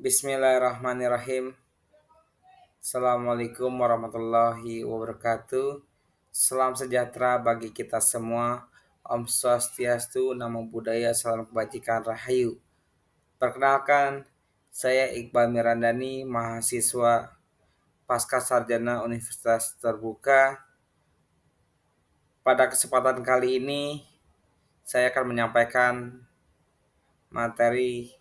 Bismillahirrahmanirrahim. Assalamualaikum warahmatullahi wabarakatuh. Salam sejahtera bagi kita semua. Om Swastiastu, Namo Buddhaya, Salam Kebajikan, Rahayu. Perkenalkan, saya Iqbal Mirandani, mahasiswa Pasca Sarjana Universitas Terbuka. Pada kesempatan kali ini, saya akan menyampaikan materi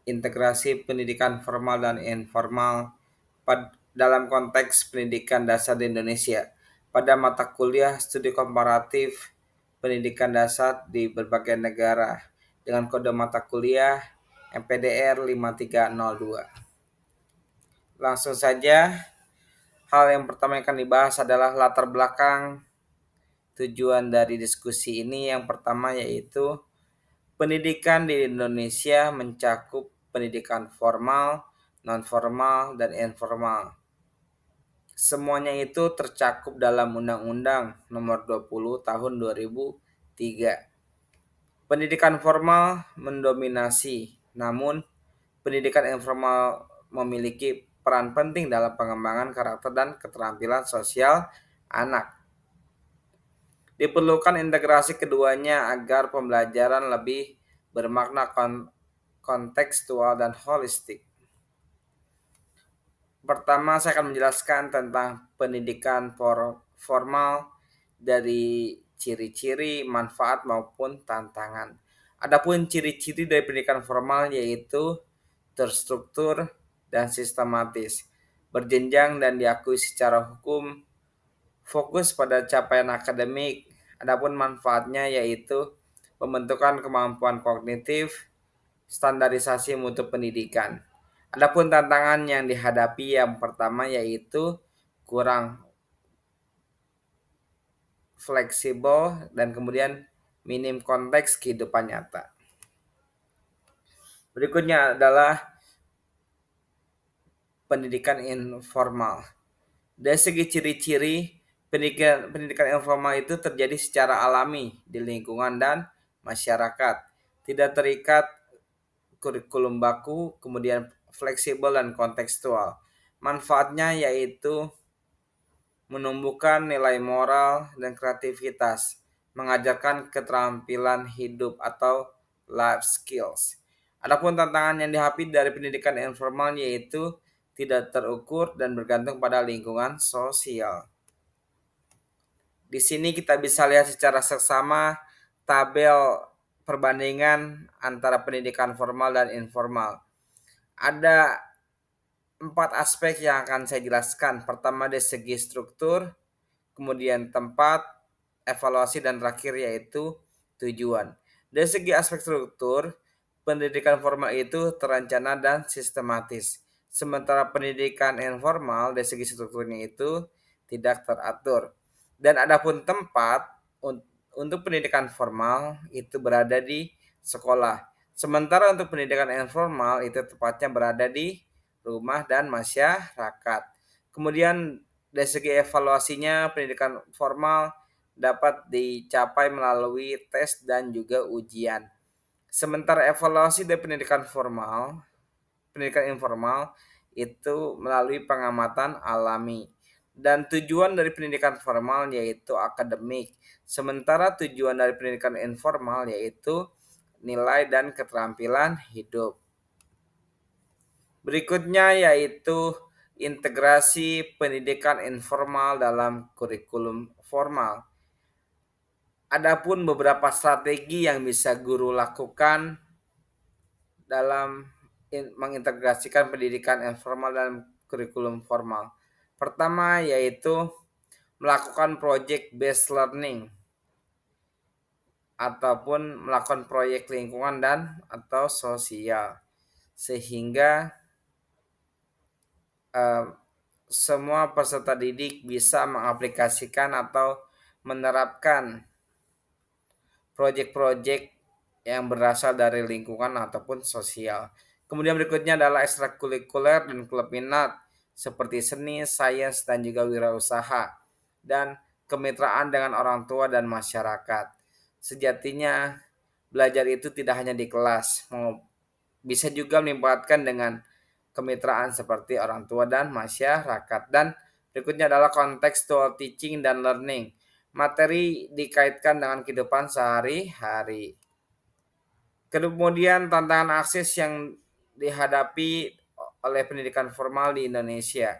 integrasi pendidikan formal dan informal dalam konteks pendidikan dasar di Indonesia pada mata kuliah studi komparatif pendidikan dasar di berbagai negara dengan kode mata kuliah MPDR 5302. Langsung saja, hal yang pertama yang akan dibahas adalah latar belakang tujuan dari diskusi ini. Yang pertama yaitu pendidikan di Indonesia mencakup pendidikan formal, non-formal, dan informal. Semuanya itu tercakup dalam Undang-Undang Nomor 20 Tahun 2003. Pendidikan formal mendominasi, namun pendidikan informal memiliki peran penting dalam pengembangan karakter dan keterampilan sosial anak. Diperlukan integrasi keduanya agar pembelajaran lebih bermakna kontekstual dan holistik. Pertama, saya akan menjelaskan tentang pendidikan formal dari ciri-ciri, manfaat maupun tantangan. Adapun ciri-ciri dari pendidikan formal yaitu terstruktur dan sistematis, berjenjang dan diakui secara hukum, fokus pada capaian akademik. Adapun manfaatnya yaitu pembentukan kemampuan kognitif, standarisasi mutu pendidikan. Adapun tantangan yang dihadapi yang pertama yaitu kurang fleksibel dan kemudian minim konteks kehidupan nyata. Berikutnya adalah pendidikan informal. Dari segi ciri-ciri, pendidikan informal itu terjadi secara alami di lingkungan dan masyarakat. Tidak terikat kurikulum baku, kemudian fleksibel dan kontekstual. Manfaatnya yaitu menumbuhkan nilai moral dan kreativitas, mengajarkan keterampilan hidup atau life skills. Adapun tantangan yang dihadapi dari pendidikan informal yaitu tidak terukur dan bergantung pada lingkungan sosial. Di sini kita bisa lihat secara seksama tabel perbandingan antara pendidikan formal dan informal. Ada 4 aspek yang akan saya jelaskan. Pertama dari segi struktur, kemudian tempat, evaluasi, dan terakhir yaitu tujuan. Dari segi aspek struktur, pendidikan formal itu terencana dan sistematis. Sementara pendidikan informal dari segi strukturnya itu tidak teratur. Dan adapun tempat untuk pendidikan formal itu berada di sekolah. Sementara untuk pendidikan informal itu tepatnya berada di rumah dan masyarakat. Kemudian dari segi evaluasinya pendidikan formal dapat dicapai melalui tes dan juga ujian. Sementara evaluasi dari pendidikan informal itu melalui pengamatan alami. Dan tujuan dari pendidikan formal yaitu akademik. Sementara tujuan dari pendidikan informal yaitu nilai dan keterampilan hidup. Berikutnya yaitu integrasi pendidikan informal dalam kurikulum formal. Adapun beberapa strategi yang bisa guru lakukan dalam mengintegrasikan pendidikan informal dalam kurikulum formal. Pertama yaitu melakukan project based learning ataupun melakukan proyek lingkungan dan atau sosial sehingga semua peserta didik bisa mengaplikasikan atau menerapkan proyek-proyek yang berasal dari lingkungan ataupun sosial. Kemudian berikutnya adalah ekstrakurikuler dan klub minat seperti seni, sains, dan juga wirausaha. Dan kemitraan dengan orang tua dan masyarakat. Sejatinya belajar itu tidak hanya di kelas, Bisa juga melibatkan dengan kemitraan seperti orang tua dan masyarakat. Dan berikutnya adalah contextual teaching dan learning. Materi dikaitkan dengan kehidupan sehari-hari. Kemudian tantangan akses yang dihadapi oleh pendidikan formal di Indonesia.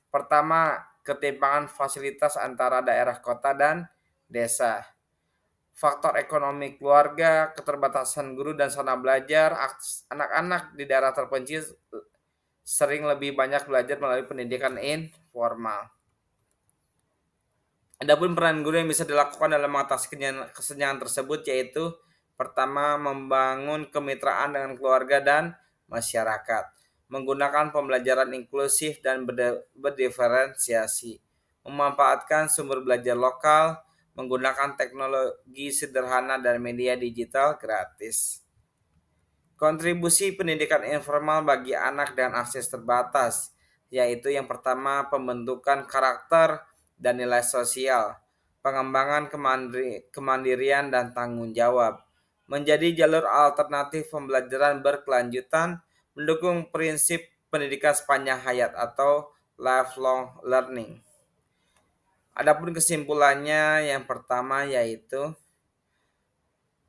Pertama, ketimpangan fasilitas antara daerah kota dan desa. Faktor ekonomi keluarga, keterbatasan guru dan sarana belajar, anak-anak di daerah terpencil sering lebih banyak belajar melalui pendidikan informal. Adapun peran guru yang bisa dilakukan dalam mengatasi kesenjangan tersebut yaitu pertama membangun kemitraan dengan keluarga dan masyarakat, menggunakan pembelajaran inklusif dan berdiferensiasi, memanfaatkan sumber belajar lokal, menggunakan teknologi sederhana dan media digital gratis. Kontribusi pendidikan informal bagi anak dengan akses terbatas, yaitu yang pertama pembentukan karakter dan nilai sosial, pengembangan kemandirian dan tanggung jawab, menjadi jalur alternatif pembelajaran berkelanjutan, mendukung prinsip pendidikan sepanjang hayat atau lifelong learning. Adapun kesimpulannya yang pertama yaitu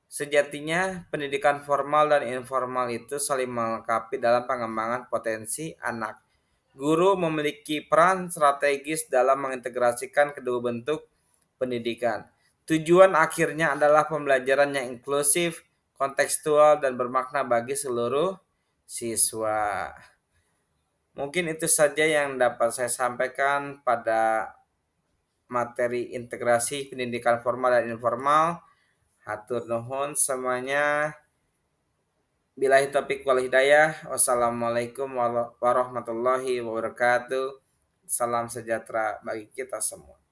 sejatinya, pendidikan formal dan informal itu saling melengkapi dalam pengembangan potensi anak. Guru memiliki peran strategis dalam mengintegrasikan kedua bentuk pendidikan. Tujuan akhirnya adalah pembelajaran yang inklusif, kontekstual, dan bermakna bagi seluruh siswa. Mungkin itu saja yang dapat saya sampaikan pada materi integrasi pendidikan formal dan informal. Hatur nuhun semuanya. Billahi taufiq wal hidayah. Wassalamualaikum warahmatullahi wabarakatuh. Salam sejahtera bagi kita semua.